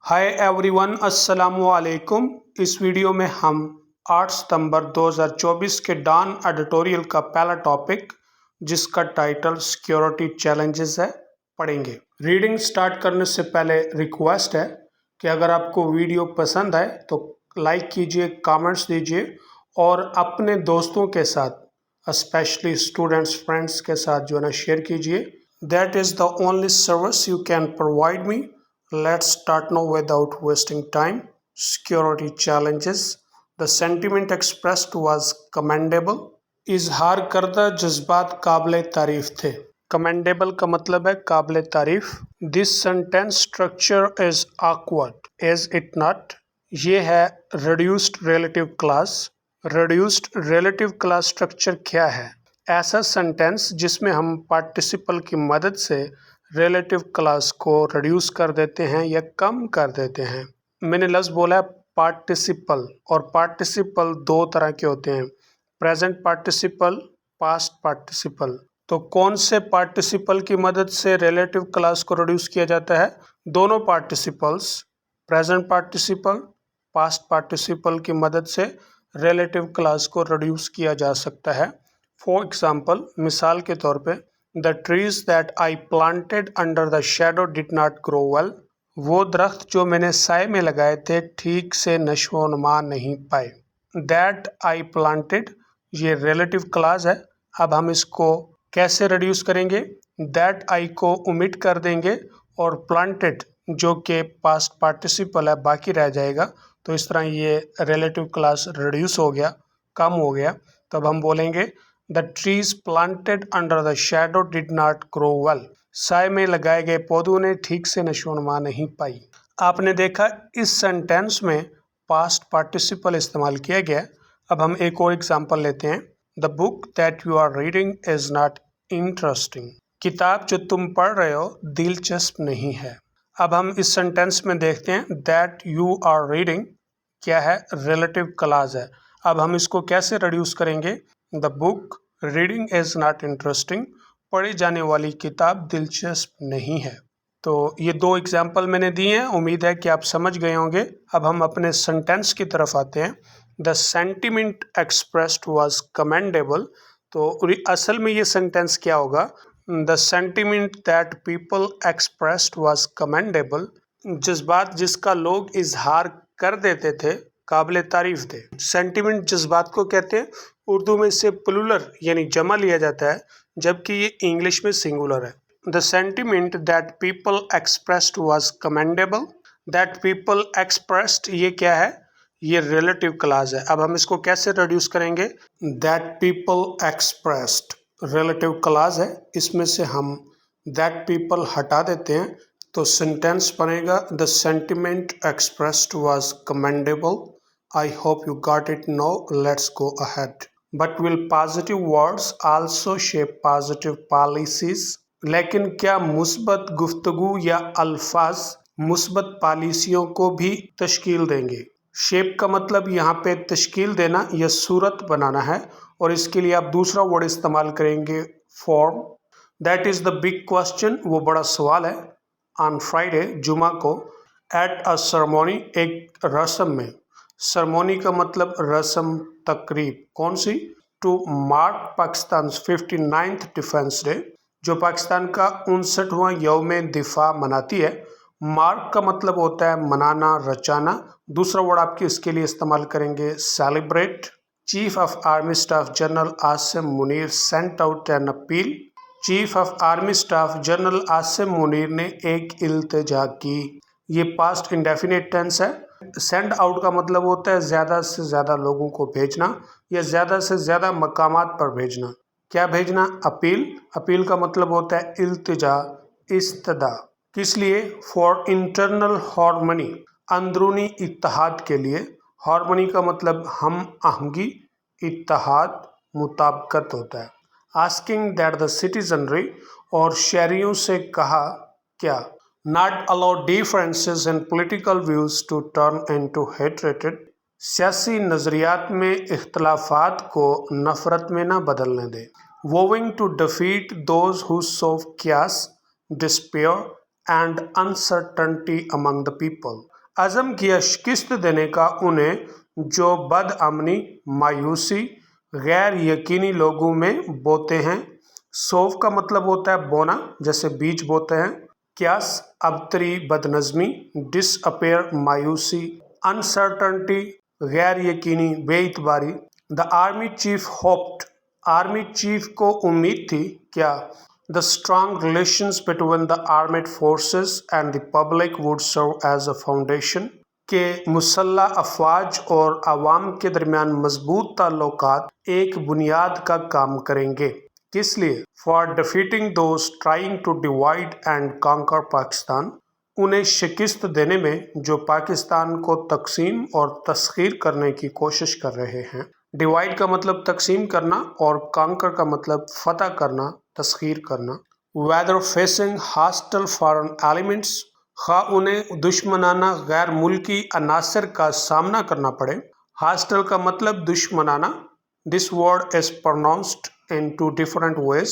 Hi everyone, अस्सलामु अलैकुम। इस वीडियो में हम 8 सितंबर 2024 के डॉन एडिटोरियल का पहला टॉपिक, जिसका टाइटल सिक्योरिटी चैलेंजेस है, पढ़ेंगे। रीडिंग स्टार्ट करने से पहले रिक्वेस्ट है कि अगर आपको वीडियो पसंद आए तो लाइक कीजिए, कमेंट्स दीजिए और अपने दोस्तों के साथ स्पेशली स्टूडेंट्स फ्रेंड्स के साथ जो है ना शेयर कीजिए। That is the only service you can provide me. Let's start now without wasting time. Security challenges. The sentiment expressed was commendable. इजहार करदा जज्बात काबिल तारीफ थे। commendable का मतलब है काबिल तारीफ। This sentence structure is awkward, is it not? ये है reduced relative class. reduced relative class structure क्या है? ऐसा सेंटेंस जिसमें हम पार्टिसिपल की मदद से रिलेटिव क्लास को रिड्यूस कर देते हैं या कम कर देते हैं। मैंने लफ्ज़ बोला है पार्टिसिपल, और पार्टिसिपल दो तरह के होते हैं, प्रेजेंट पार्टिसिपल, पास्ट पार्टिसिपल। तो कौन से पार्टिसिपल की मदद से रिलेटिव क्लास को रिड्यूस किया जाता है? दोनों participles, present participle, past participle की मदद से रिलेटिव क्लास को रिड्यूस किया जा सकता है। फॉर एग्जाम्पल, मिसाल के तौर पे, the trees that I planted under the shadow did not grow well. वो दरख्त जो मैंने साए में लगाए थे ठीक से नशो नुमा नहीं पाए। दैट आई प्लांटेड ये रिलेटिव क्लास है। अब हम इसको कैसे रिड्यूस करेंगे? दैट आई को ओमिट कर देंगे और प्लांटेड जो कि पास्ट पार्टिसिपल है बाकी रह जाएगा। तो इस तरह ये रिलेटिव क्लास रिड्यूस हो गया, कम हो गया। तब हम बोलेंगे the trees planted under the shadow did not grow well. साए में लगाए गए पौधों ने ठीक से नशोनुमा नहीं पाई। आपने देखा इस सेंटेंस में पास्ट पार्टिसिपल इस्तेमाल किया गया। अब हम एक और एग्जांपल लेते हैं। The book that you are reading is not interesting. किताब जो तुम पढ़ रहे हो दिलचस्प नहीं है। अब हम इस सेंटेंस में देखते हैं दैट यू आर रीडिंग क्या है? रिलेटिव क्लॉज है। अब हम इसको कैसे रिड्यूस करेंगे? The book reading is not interesting, पढ़ी जाने वाली किताब दिलचस्प नहीं है। तो ये दो एग्जाम्पल मैंने दिए हैं, उम्मीद है कि आप समझ गए होंगे। अब हम अपने सेंटेंस की तरफ आते हैं। The sentiment expressed was commendable. तो असल में ये सेंटेंस क्या होगा? The sentiment that people expressed was commendable. जज्बात जिसका लोग इजहार कर देते थे काबिल तारीफ थे। सेंटिमेंट जज्बात को कहते हैं। उर्दू में इससे प्लूरल यानी जमा लिया जाता है, जबकि ये इंग्लिश में सिंगुलर है। The sentiment that people expressed was commendable. That people expressed ये क्या है? ये रिलेटिव क्लॉज है। अब हम इसको कैसे रिड्यूस करेंगे? That people expressed relative clause है, इसमें से हम दैट पीपल हटा देते हैं तो सेंटेंस बनेगा the sentiment expressed was commendable. I hope you got it now. Let's go ahead. But will positive words also shape positive policies? लेकिन क्या मुस्बत गुफ्तगू या अल्फाज मुस्बत पॉलिसियों को भी तश्कील देंगे? शेप का मतलब यहाँ पे तश्कील देना या सूरत बनाना है, और इसके लिए आप दूसरा वर्ड इस्तेमाल करेंगे form. That is the big question, वो बड़ा सवाल है। ऑन फ्राइडे जुमा को एट अ सेरेमनी एक रस्म में, सरमोनी का मतलब रस्म तकरीब, कौन सी? To mark Pakistan 59th defence day, जो पाकिस्तान का 59वां यौम दिफा मनाती है। मार्क का मतलब होता है मनाना, रचाना। दूसरा वर्ड आपके इसके लिए इस्तेमाल करेंगे celebrate. Chief of army staff general Asim Munir sent out an appeal. Chief of army staff general Asim Munir ने एक इल्तिजा की। ये पास्ट इंडेफिनिट टेंस है। सेंड आउट का मतलब होता है ज़्यादा से ज़्यादा लोगों को भेजना या ज़्यादा से ज़्यादा मकामात पर भेजना। क्या भेजना? अपील। अपील का मतलब होता है इल्तिजा, इस्तदा। किस लिए? फॉर इंटरनल हार्मनी, अंदरूनी इत्तेहाद के लिए। हार्मनी का मतलब हम आहंगी, इत्तेहाद, मुताबिकत होता है। आस्किंग दैट द सिटीजनरी, और शहरियों से कहा क्या? Not allow differences in political views to turn into hatred. सियासी नज़रियात में इख्तलाफात को नफ़रत में ना बदलने दे। Vowing to defeat those who sow chaos, despair and uncertainty among the people. عزم کیا شکست دینے کا انہیں جو بد امنی، مایوسی، غیر یقینی لوگوں میں بوتے ہیں۔ سوف کا مطلب ہوتا ہے بونا، جیسے بیج بوتے ہیں۔ کیاس ابتری، بد نظمی۔ ڈس اپیئر، مایوسی۔ انسرٹنٹی، غیر یقینی، بے اعتباری۔ دا army chief hoped, army chief کو امید تھی کیا؟ The strong relations between the armed forces and the public would serve as a foundation کہ مسلح افواج اور عوام کے درمیان مضبوط تعلقات ایک بنیاد کا کام کریں گے۔ کس لیے؟ For defeating those trying to divide and conquer Pakistan، انہیں شکست دینے میں جو پاکستان کو تقسیم اور تسخیر کرنے کی کوشش کر رہے ہیں۔ ڈیوائڈ کا مطلب تقسیم کرنا اور کانکر کا مطلب فتح کرنا، تسخیر کرنا۔ Weather facing hostel foreign elements, خواہ انہیں دشمنانہ غیر ملکی عناصر کا سامنا کرنا پڑے۔ ہاسٹل کا مطلب دشمنانہ۔ This word is pronounced in two different ways.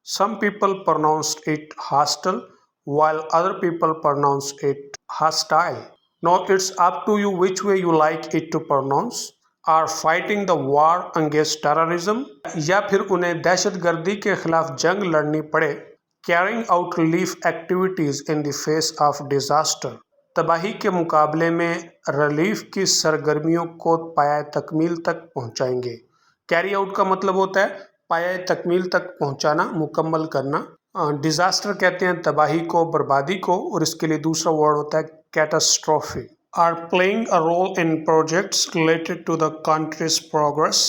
Some people pronounce it hostile while other people pronounce it hostile. Now it's up to you which way you like it to pronounce. Are fighting the war against terrorism، یا پھر انہیں دہشت گردی کے خلاف جنگ لڑنی پڑے۔ Carrying out relief activities in the face of disaster، تباہی کے مقابلے میں ریلیف کی سرگرمیوں کو پایہ تکمیل تک پہنچائیں گے۔ کیری آؤٹ کا مطلب ہوتا ہے پایہ تکمیل تک پہنچانا، مکمل کرنا۔ ڈیزاسٹر کہتے ہیں تباہی کو، بربادی کو، اور اس کے لیے دوسرا ورڈ ہوتا ہے کیٹاسٹروفی۔ are playing a role in projects related to the country's progress،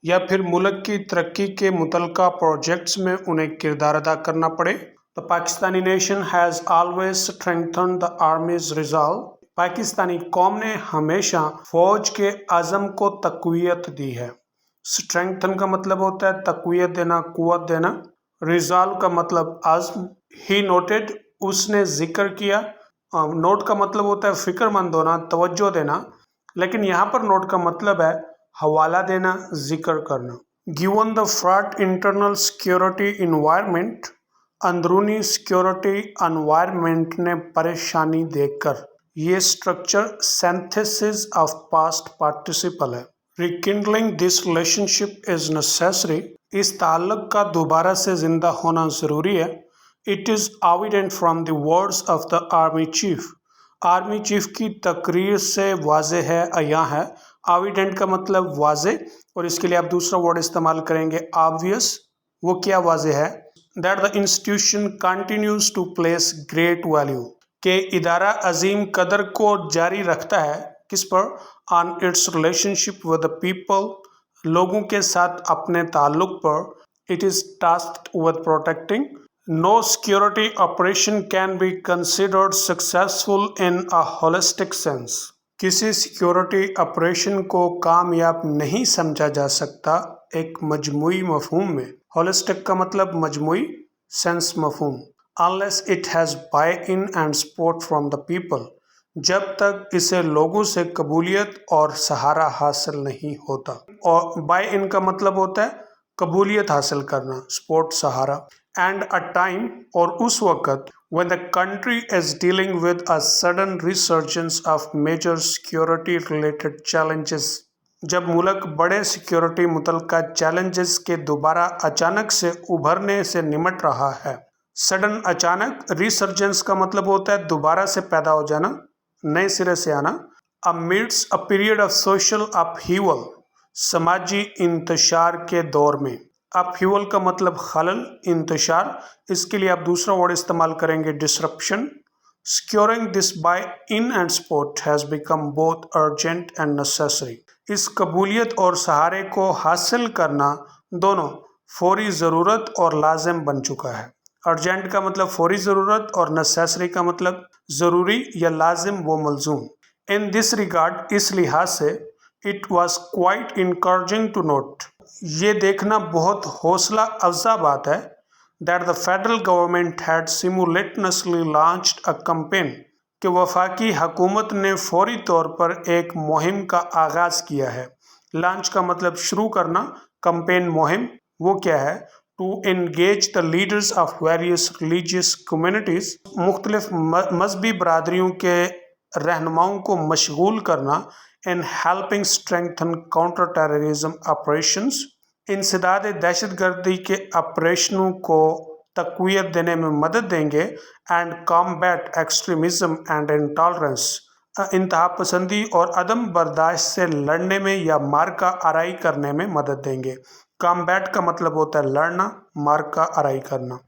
یا پھر ملک کی ترقی کے متعلقہ پروجیکٹس میں انہیں کردار ادا کرنا پڑے۔ The Pakistani nation has always strengthened the army's resolve، Pakistani قوم نے ہمیشہ فوج کے عزم کو تقویت دی ہے۔ اسٹرینگتھن کا مطلب ہوتا ہے تقویت دینا، قوت دینا۔ ریزالو کا مطلب عزم۔ ہی نوٹڈ، اس نے ذکر کیا۔ نوٹ کا مطلب ہوتا ہے فکر مند ہونا، توجہ دینا، لیکن یہاں پر نوٹ کا مطلب ہے حوالہ دینا، ذکر کرنا۔ Given the fraud internal security environment, اندرونی سیکیورٹی انوائرمنٹ نے پریشانی دیکھ کر۔ یہ structure synthesis of past participle ہے۔ Rekindling this relationship is necessary، اس تعلق کا دوبارہ سے زندہ ہونا ضروری ہے۔ It is evident from the words of the army chief، army chief کی تقریر سے واضح ہے، عیاں ہے۔ Evident کا مطلب واضح، اور اس کے لیے آپ دوسرا ورڈ استعمال کریں گے obvious۔ وہ کیا واضح ہے؟ That the institution continues to place great value، کہ ادارہ عظیم قدر کو جاری رکھتا ہے، کس پر؟ on its relationship with the people، لوگوں کے ساتھ اپنے تعلق پر۔ it is tasked with protecting، no security operation can be considered successful in a holistic sense، کسی سیکیورٹی آپریشن کو کامیاب نہیں سمجھا جا سکتا ایک مجموعی مفہوم میں۔ holistic کا مطلب مجموعی، sense مفہوم۔ unless it has buy-in and support from the people، جب تک اسے لوگوں سے قبولیت اور سہارا حاصل نہیں ہوتا۔ اور بائی ان کا مطلب ہوتا ہے قبولیت حاصل کرنا، سپورٹ، سہارا۔ اینڈ اے ٹائم، اور اس وقت when the country is dealing with a sudden resurgence of major security related challenges، جب ملک بڑے سیکیورٹی متعلقہ چیلنجز کے دوبارہ اچانک سے ابھرنے سے نمٹ رہا ہے۔ سڈن، اچانک۔ ریسرجنس کا مطلب ہوتا ہے دوبارہ سے پیدا ہو جانا، نئے سرے سے آنا۔ amidst a period of social upheaval، سماجی انتشار کے دور میں۔ upheaval کا مطلب خلل، انتشار، اس کے لیے آپ دوسرا ورڈ استعمال کریں گے disruption۔ securing this buy-in and support has become both urgent and necessary، اس قبولیت اور سہارے کو حاصل کرنا دونوں فوری ضرورت اور لازم بن چکا ہے۔ ارجنٹ کا مطلب فوری ضرورت، اور نیسیسری کا مطلب ضروری یا لازم و ملزوم۔ ان دس ریگارڈ، اس لحاظ سے، it was quite encouraging to note, یہ دیکھنا بہت حوصلہ افزا بات ہے، that the federal government had simultaneously launched a campaign, کہ وفاقی حکومت نے فوری طور پر ایک مہم کا آغاز کیا ہے۔ لانچ کا مطلب شروع کرنا، کمپین مہم، وہ کیا ہے؟ to engage the leaders of various religious communities، مختلف مذہبی برادریوں کے रहनुमाओं को मशगूल करना in helping strengthen counter terrorism operations, इंसदाद दहशत गर्दी के ऑपरेशनों को तक़वियत देने में मदद देंगे, and combat extremism and intolerance, इंतहा पसंदी और अदम बर्दाश्त से लड़ने में या मार्का आराई करने में मदद देंगे। कॉम्बैट का मतलब होता है लड़ना, मार्का आराई करना।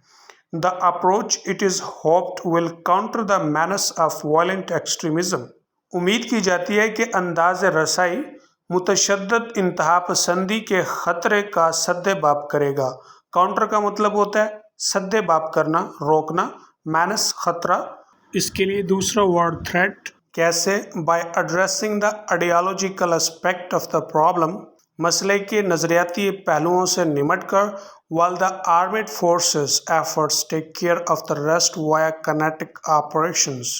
The approach it is hoped will counter the minus of violent extremism, उम्मीद की जाती है कि अंदाज रसाई मुतशद्दद इंतहा पसंदी के ख़तरे का सद्देबाब करेगा। काउंटर का मतलब होता है सद्देबाब करना, रोकना, मैनस खतरा, इसके लिए दूसरा वर्ड थ्रेट। कैसे? By addressing the ideological aspect of the problem, मसले के नज़रियाती पहलुओं से निमट कर, while the armed forces efforts take care of the rest via kinetic operations,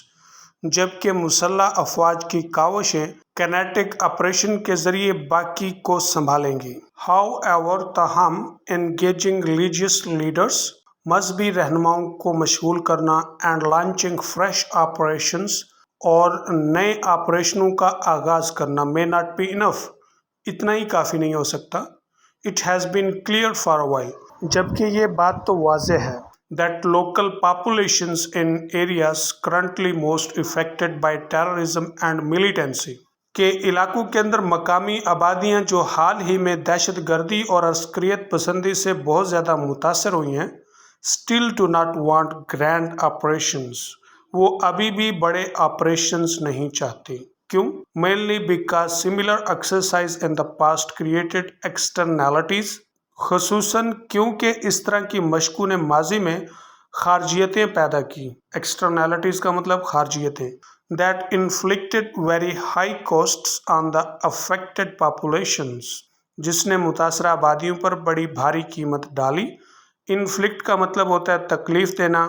जबकि मुसल्लह अफवाज की कावशें किनेटिक ऑपरेशन के ज़रिए बाकी को संभालेंगी। हाउएवर, ताहम एंगेजिंग रिलीजियस लीडर्स, मजहबी रहनुमाओं को मशगूल करना, एंड लॉन्चिंग फ्रेश ऑपरेशंस, और नए ऑपरेशनों का आगाज़ करना, मे नॉट बी इनफ, इतना ही काफ़ी नहीं हो सकता। It has been clear for a while, जबकि ये बात तो वाज़ेह है, that local populations in areas currently most affected by terrorism and militancy, के इलाकों के अंदर मकामी आबादियां जो हाल ही में दहशत गर्दी और अस्करियत पसंदी से बहुत ज़्यादा मुतासर हुई हैं, still do not want grand operations, वो अभी भी बड़े ऑपरेशंस नहीं चाहती। क्यों? Mainly because similar exercise in the past created externalities, ख़ुसूसन क्योंकि इस तरह की मशक़ों ने माजी में खारजियतें पैदा की। एक्सटर्नैलिटीज़ का मतलब खारजियतें। That inflicted very high costs on the affected populations, जिसने मुतासरा आबादियों पर बड़ी भारी कीमत डाली। इन्फ्लिक्ट का मतलब होता है तकलीफ़ देना,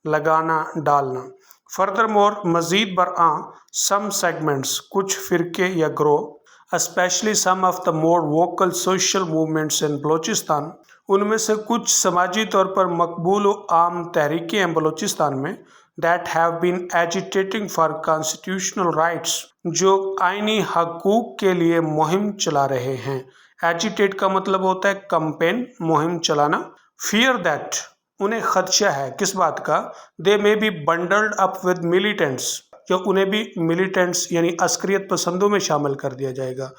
लगाना, डालना। फर्दर मोर, मज़ीद बरआं, सम सेगमेंट्स, कुछ फ़िरके या ग्रोह, especially some of the more vocal social movements in Balochistan, उनमें से कुछ समाजी तौर पर मकबूल व आम तहरीकें हैं बलोचिस्तान में, that have been agitating for constitutional rights, जो आइनी हकूक़ के लिए मुहिम चला रहे हैं। एजिटेट का मतलब होता है कंपेन, मुहिम चलाना। fear that, उन्हें खदशा है, किस बात का? they may be bundled up with militants, या उन्हें भी मिलिटेंट्स यानी अस्करियत पसंदों में शामिल कर दिया जाएगा।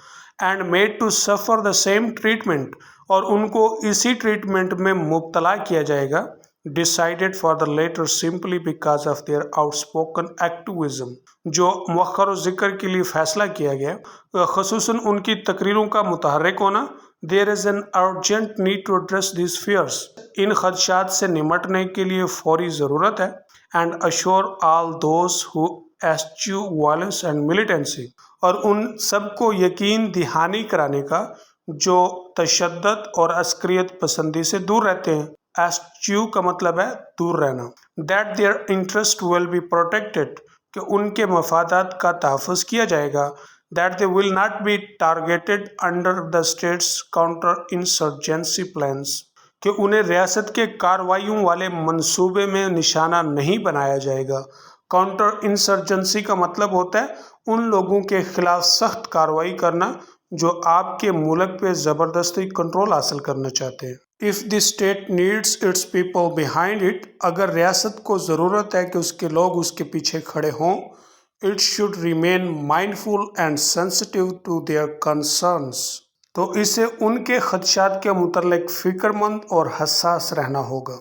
And made to suffer the same treatment, और उनको इसी ट्रीटमेंट में मुब्तला किया जाएगा। Decided for the latter simply because of their outspoken activism, जो मुअख्खर ज़िक्र के लिए फ़ैसला किया गया ख़ुसूसन उनकी तकरीरों का मुतहर्रिक होना। There is an urgent need to address this fears, इन खदशात से निमटने के लिए फौरी ज़रूरत है। And assure all those who eschew violence and militancy, और उन सबको यकीन दहानी कराने का जो तशद्दुद और अस्करियत पसंदी से दूर रहते हैं। एस्च्यू का मतलब है दूर रहना। That their interest will be protected, कि उनके मफादात का तहफ़्फ़ुज़ किया जाएगा। That they will not be targeted under the states counter insurgency plans, कि उन्हें रियासत के कार्रवाइयों वाले मंसूबे में निशाना नहीं बनाया जाएगा। काउंटर इंसर्जेंसी का मतलब होता है उन लोगों के खिलाफ सख्त कार्रवाई करना जो आपके मुल्क पे ज़बरदस्ती कंट्रोल हासिल करना चाहते हैं। If the state needs it's people behind it, अगर रियासत को ज़रूरत है कि उसके लोग उसके पीछे खड़े हों, it should remain mindful and sensitive to their concerns, तो इसे उनके खदशात के मुतल्लिक फ़िक्रमंद और हसास रहना होगा।